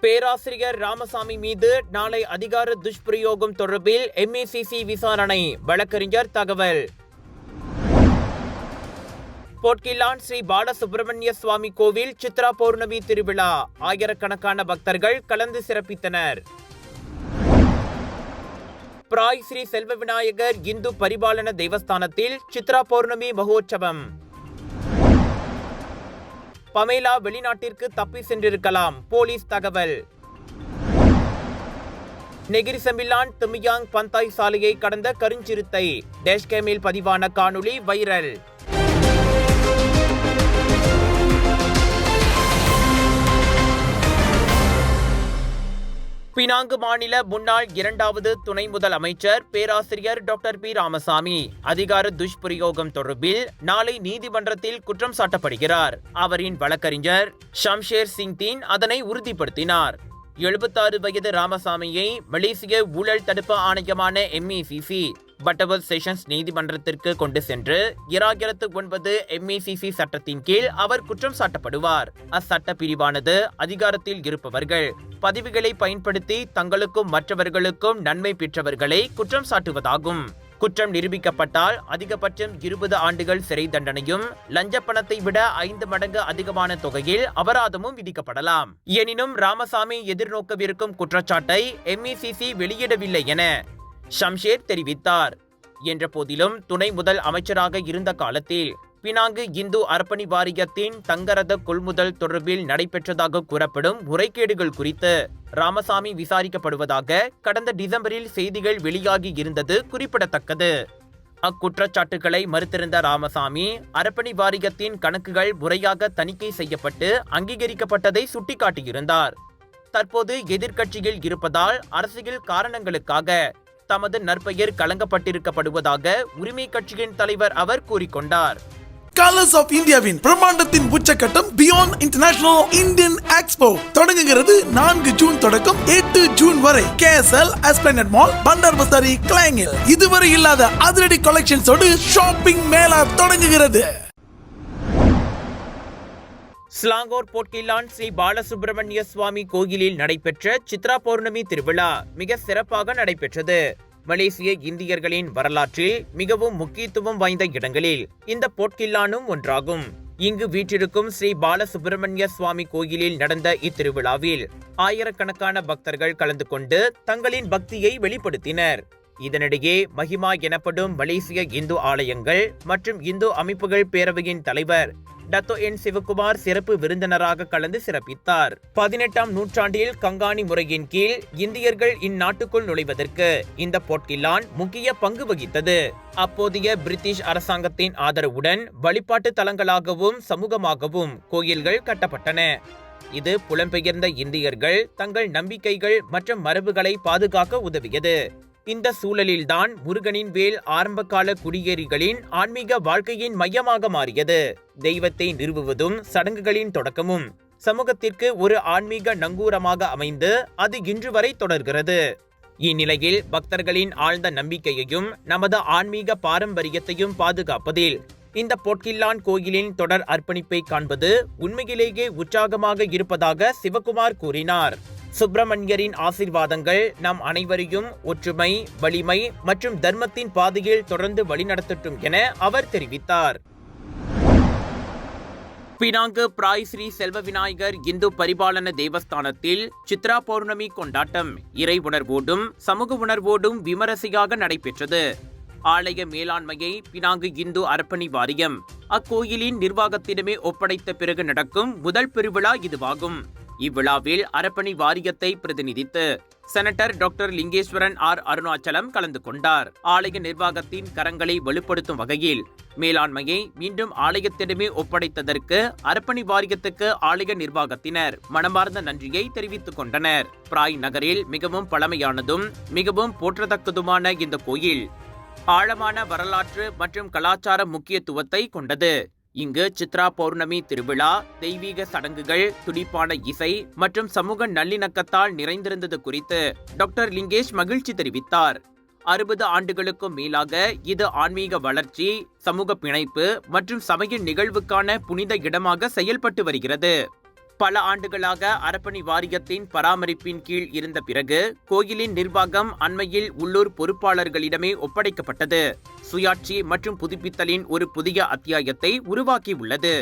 பேராசிரியர் ராமசாமி மீது நாளை அதிகார துஷ்பிரயோகம் தொடர்பில் MACC விசாரணை. வழக்கறிஞர் தகவல். போட்கிலான் ஸ்ரீ பாலசுப்ரமணிய சுவாமி கோவில் சித்ரா பௌர்ணமி திருவிழா. ஆயிரக்கணக்கான பக்தர்கள் கலந்து சிறப்பித்தனர். பிராய் ஸ்ரீ செல்வ விநாயகர் இந்து பரிபாலன தேவஸ்தானத்தில் சித்ரா பௌர்ணமி மகோற்சவம். பமேலா வெளிநாட்டிற்கு தப்பி சென்றிருக்கலாம், போலீஸ் தகவல். நெகிரி செம்பிலான் துமியாங் பந்தாய் சாலையை கடந்த கருஞ்சிறுத்தை. டேஷ்கேமில் பதிவான காணொளி வைரல். பினாங்கு மாநில முன்னாள் 2வது துணை முதலமைச்சர் பேராசிரியர் டாக்டர் பி ராமசாமி அதிகார துஷ்பிரயோகம் தொடர்பில் நாளை நீதிமன்றத்தில் குற்றம் சாட்டப்படுகிறார். அவரின் வழக்கறிஞர் ஷம்ஷேர் சிங் தீன் அதனை உறுதிப்படுத்தினார். 76 வயது ராமசாமியை மலேசிய ஊழல் தடுப்பு ஆணையமான MACC பட்டவல் செஷன்ஸ் நீதிமன்றத்திற்கு கொண்டு சென்று 2009 MACC சட்டத்தின் கீழ் அவர் குற்றம் சாட்டப்படுவார். அச்சட்ட பிரிவானது அதிகாரத்தில் இருப்பவர்கள் பதவிகளை பயன்படுத்தி தங்களுக்கும் மற்றவர்களுக்கும் நன்மை பெற்றவர்களை குற்றம் சாட்டுவதாகும். குற்றம் நிரூபிக்கப்பட்டால் அதிகபட்சம் 20 ஆண்டுகள் சிறை தண்டனையும் லஞ்ச பணத்தை விட 5 மடங்கு அதிகமான தொகையில் அபராதமும் விதிக்கப்படலாம். எனினும் ராமசாமி எதிர்நோக்கவிருக்கும் குற்றச்சாட்டை MACC வெளியிடவில்லை என ஷம்ஷேர் தெரிவித்தார். என்ற போதிலும் துணை முதல் அமைச்சராக இருந்த காலத்தில் பினாங்கு இந்து அர்ப்பணி வாரியத்தின் தங்கரத கொள்முதல் தொடர்பில் நடைபெற்றதாக கூறப்படும் முறைகேடுகள் குறித்து ராமசாமி விசாரிக்கப்படுவதாக கடந்த டிசம்பரில் செய்திகள் வெளியாகி இருந்தது குறிப்பிடத்தக்கது. அக்குற்றச்சாட்டுகளை மறுத்திருந்த ராமசாமி அர்ப்பணி வாரியத்தின் கணக்குகள் முறையாக தணிக்கை செய்யப்பட்டு அங்கீகரிக்கப்பட்டதை சுட்டிக்காட்டியிருந்தார். தற்போது எதிர்க்கட்சியில் இருப்பதால் அரசியல் காரணங்களுக்காக தமது நற்பெயர் கலங்கப்பட்டிருக்கப்படுவதாக உரிமை கட்சியின் தலைவர் அவர் கூறிக்கொண்டார். கலர்ஸ் ஆஃப் இந்தியாவின் பிரம்மாண்டத்தின் உச்சக்கட்டம் பியாண்ட் இன்டர்நேஷனல் இந்தியன் எக்ஸ்போ தொடங்குகிறது. 4 ஜூன் தொடக்கம் 8 ஜூன் வரை KSL எஸ்பிளனட் மால், பண்டார் பசாரி, கிளாங்கில் இதுவரை இல்லாத அதிரடி கலெக்ஷன்ஸோடு ஷாப்பிங் மேளா தொடங்குகிறது. ஸ்லாங்கூர் போட்கிலான் ஸ்ரீ பாலசுப்ரமணிய சுவாமி கோயிலில் நடைபெற்ற சித்ரா பௌர்ணமி திருவிழா மிக சிறப்பாக நடைபெற்றது. மலேசிய இந்தியர்களின் வரலாற்றில் மிகவும் முக்கியத்துவம் வாய்ந்த இடங்களில் இந்த போட்கிலானும் ஒன்றாகும். இங்கு வீற்றிருக்கும் ஸ்ரீ பாலசுப்ரமணிய சுவாமி கோயிலில் நடந்த இத்திருவிழாவில் ஆயிரக்கணக்கான பக்தர்கள் கலந்து கொண்டு தங்களின் பக்தியை வெளிப்படுத்தினர். இதனிடையே மஹிமா எனப்படும் மலேசிய இந்து ஆலயங்கள் மற்றும் இந்து அமைப்புகள் பேரவையின் தலைவர் டத்தோ என் சிவகுமார் சிறப்பு விருந்தினராக கலந்து சிறப்பித்தார். 18ஆம் நூற்றாண்டில் கங்காணி முறையின் கீழ் இந்தியர்கள் இந்நாட்டுக்குள் நுழைவதற்கு இந்த போட்கிலான் முக்கிய பங்கு வகித்தது. அப்போதைய பிரிட்டிஷ் அரசாங்கத்தின் ஆதரவுடன் வழிபாட்டு தலங்களாகவும் சமூகமாகவும் கோயில்கள் கட்டப்பட்டன. இது புலம்பெயர்ந்த இந்தியர்கள் தங்கள் நம்பிக்கைகள் மற்றும் மரபுகளை பாதுகாக்க உதவியது. இந்த சூழலில்தான் முருகனின் வேல் ஆரம்பகால குடியேறிகளின் ஆன்மீக வாழ்க்கையின் மையமாக மாறியது. தெய்வத்தை நிறுவுவதும் சடங்குகளின் தொடக்கமும் சமூகத்திற்கு ஒரு ஆன்மீக நங்கூரமாக அமைந்து அது இன்று வரை தொடர்கிறது. இந்நிலையில் பக்தர்களின் ஆழ்ந்த நம்பிக்கையையும் நமது ஆன்மீக பாரம்பரியத்தையும் பாதுகாப்பதில் இந்த போட்கிலான் கோயிலின் தொடர் அர்ப்பணிப்பை காண்பது உண்மையிலேயே உற்சாகமாக இருப்பதாக சிவகுமார் கூறினார். சுப்பிரமணியரின் ஆசீர்வாதங்கள் நம் அனைவரையும் ஒற்றுமை, வலிமை மற்றும் தர்மத்தின் பாதையில் தொடர்ந்து வழிநடத்தட்டும் என அவர் தெரிவித்தார். பினாங்கு பிராய் ஸ்ரீ செல்வ விநாயகர் இந்து பரிபாலன தேவஸ்தானத்தில் சித்ரா பௌர்ணமி கொண்டாட்டம் இறை உணர்வோடும் சமூக உணர்வோடும் விமரிசையாக நடைபெற்றது. ஆலய மேலாண்மையை பினாங்கு இந்து அர்ப்பணி வாரியம் அக்கோயிலின் நிர்வாகத்திடமே ஒப்படைத்த பிறகு நடக்கும் முதல் பெருவிழா இதுவாகும். இவ்விழாவில் அர்ப்பணி வாரியத்தை பிரதிநிதித்து செனட்டர் டாக்டர் லிங்கேஸ்வரன் அருணாச்சலம் கலந்து கொண்டார். ஆலய நிர்வாகத்தின் கரங்களை வலுப்படுத்தும் வகையில் மேலாண்மையை மீண்டும் ஆலயத்திடமே ஒப்படைத்ததற்கு அர்ப்பணி வாரியத்துக்கு ஆலய நிர்வாகத்தினர் மனமார்ந்த நன்றியை தெரிவித்துக் கொண்டனர். பிராய் நகரில் மிகவும் பழமையானதும் மிகவும் போற்றத்தக்கதுமான இந்த கோயில் ஆழமான வரலாற்று மற்றும் கலாச்சார முக்கியத்துவத்தை கொண்டது. இங்கு சித்ரா பௌர்ணமி திருவிழா தெய்வீக சடங்குகள், துடிப்பான இசை மற்றும் சமூக நல்லிணக்கத்தால் நிறைந்திருந்தது குறித்து டாக்டர் லிங்கேஷ் மகிழ்ச்சி தெரிவித்தார். 60 ஆண்டுகளுக்கும் மேலாக இது ஆன்மீக வளர்ச்சி, சமூக பிணைப்பு மற்றும் சமய நிகழ்வுக்கான புனித இடமாக செயல்பட்டு வருகிறது. பல ஆண்டுகளாக அரப்பணி வாரியத்தின் பராமரிப்பின் கீழ் இருந்த பிறகு கோயிலின் நிர்வாகம் அண்மையில் உள்ளூர் பொறுப்பாளர்களிடமே ஒப்படைக்கப்பட்டது. சுயாட்சி மற்றும் புதுப்பித்தலின் ஒரு புதிய அத்தியாயத்தை உருவாக்கியுள்ளது.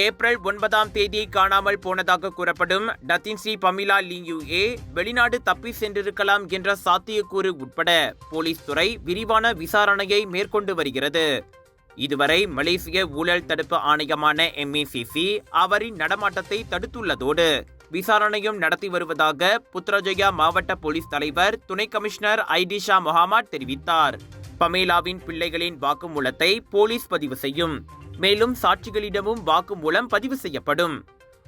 ஏப்ரல் 9ஆம் தேதி காணாமல் போனதாக கூறப்படும் டத்தின் ஸ்ரீ பமிலா லியூஏ வெளிநாடு தப்பி சென்றிருக்கலாம் என்ற சாத்தியக்கூறு உட்பட போலீஸ் துறை விரிவான விசாரணையை மேற்கொண்டு வருகிறது. இதுவரை மலேசிய ஊழல் தடுப்பு ஆணையமான MACC அவரின் நடமாட்டத்தை தடுத்துள்ளதோடு விசாரணையும் நடத்தி வருவதாக புத்ராஜயா மாவட்ட போலீஸ் தலைவர் துணை கமிஷனர் ஐடிஷா முகமது தெரிவித்தார். பமேலாவின் பிள்ளைகளின் வாக்குமூலத்தை போலீஸ் பதிவு செய்யும். மேலும் சாட்சிகளிடமும் வாக்குமூலம் பதிவு செய்யப்படும்.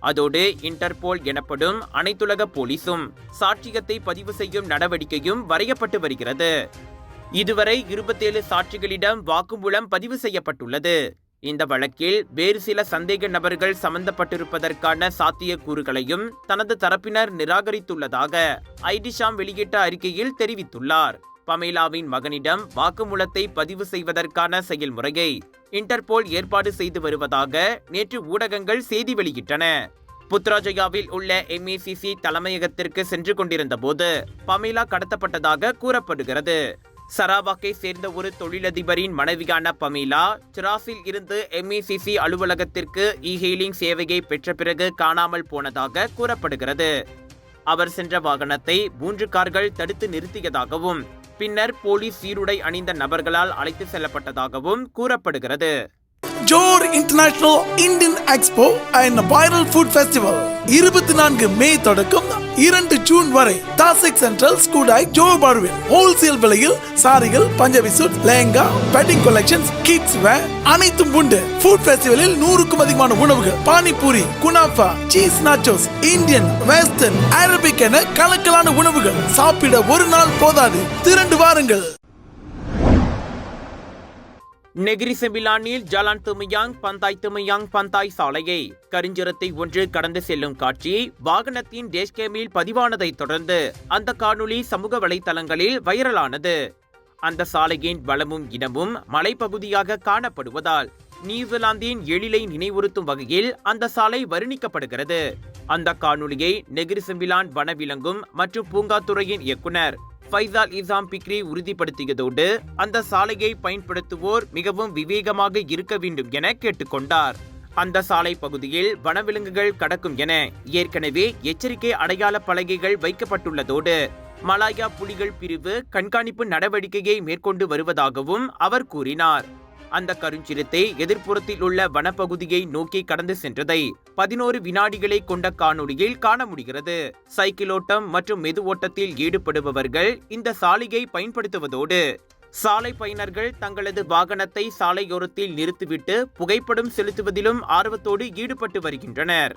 அதோடு இன்டர்போல் எனப்படும் அனைத்துலக போலீசும் சாட்சியத்தை பதிவு செய்யும் நடவடிக்கையும் வரையப்பட்டு வருகிறது. இதுவரை 27 சாட்சிகளிடம் வாக்குமூலம் பதிவு செய்யப்பட்டுள்ளது. இந்த வழக்கில் வேறு சில சந்தேக நபர்கள் சம்பந்தப்பட்டிருப்பதற்கான சாத்தியக்கூறுகளையும் தனது தரப்பினர் நிராகரித்துள்ளதாக ஐடிஷாம் வெளியிட்ட அறிக்கையில் தெரிவித்துள்ளார். பமேலாவின் மகனிடம் வாக்குமூலத்தை பதிவு செய்வதற்கான செயல்முறையை இன்டர்போல் ஏற்பாடு செய்து வருவதாக நேற்று ஊடகங்கள் செய்தி வெளியிட்டன. புத்ராஜயாவில் உள்ள MACC தலைமையகத்திற்கு சென்று கொண்டிருந்த போது பமேலா கடத்தப்பட்டதாக கூறப்படுகிறது. சராவாக்கை சேர்ந்த ஒரு தொழிலதிபரின் மனைவியான பமேலா சிராஸில் இருந்து MACC அலுவலகத்திற்கு இ-ஹெயிலிங் சேவையை பெற்ற பிறகு காணாமல் போனதாக கூறப்படுகிறது. அவர் சென்ற வாகனத்தை 3 கார்கள் தடுத்து நிறுத்தியதாகவும் பின்னர் போலீஸ் சீருடை அணிந்த நபர்களால் அழைத்து செல்லப்பட்டதாகவும் கூறப்படுகிறது. Johor International Indian Expo and Viral Food Festival 24 May தொடக்கம் 2 ஜூன் வரை தாசிக் சென்ட்ரல் ஸ்கூடாய் ஜோர் பார்வில் ஹோல்சேல் விலையில் சாரிகள், Punjabi suit, lehenga, wedding collections, kids wear அனைத்தும் உண்டு. ஃபுட் ஃபெஸ்டிவலில் 100க்கும் அதிகமான உணவுகள், பானிபூரி, குனாஃபா, cheese nachos, Indian, western, Arabic என கலக்கலான உணவுகள். சாப்பிட ஒரு நாள் போதாது, திரண்டு வாருங்கள். நெகிரி செம்பிலானில் ஜாலான் துமியாங் பந்தாய் சாலையை கரிஞ்சிரத்தை ஒன்று கடந்து செல்லும் காட்சி வாகனத்தின் டேஷ்கேமில் பதிவானதை தொடர்ந்து அந்த காணொளி சமூக வலைதளங்களில் வைரலானது. அந்த சாலையின் வளமும் இனமும் மலைப்பகுதியாக காணப்படுவதால் நியூசிலாந்தின் எழிலை நினைவுறுத்தும் வகையில் அந்த சாலை வர்ணிக்கப்படுகிறது. அந்த காணொளியை நெகிரி செம்பிலான் வனவிலங்கும் மற்றும் பூங்காத்துறையின் இயக்குனர் ஃபைசால் இசாம் பிக்ரி உறுதிப்படுத்தியதோடு அந்த சாலையை பயன்படுத்துவோர் மிகவும் விவேகமாக இருக்க வேண்டும் என கேட்டுக்கொண்டார். அந்த சாலை பகுதியில் வனவிலங்குகள் கடக்கும் என ஏற்கனவே எச்சரிக்கை அடையாள பலகைகள் வைக்கப்பட்டுள்ளதோடு மலாயா புலிகள் பிரிவு கண்காணிப்பு நடவடிக்கையை மேற்கொண்டு வருவதாகவும் அவர் கூறினார். அந்த கருஞ்சிறுத்தை எதிர்ப்புறத்தில் உள்ள வனப்பகுதியை நோக்கி கடந்து சென்றதை 11 வினாடிகளை கொண்ட காணொளியில் காண முடிகிறது. சைக்கிளோட்டம் மற்றும் மெது ஓட்டத்தில் ஈடுபடுபவர்கள் இந்த சாலையை பயன்படுத்துவதோடு சாலை பயனர்கள் தங்களது வாகனத்தை சாலையோரத்தில் நிறுத்திவிட்டு புகைப்படம் செலுத்துவதிலும் ஆர்வத்தோடு ஈடுபட்டு வருகின்றனர்.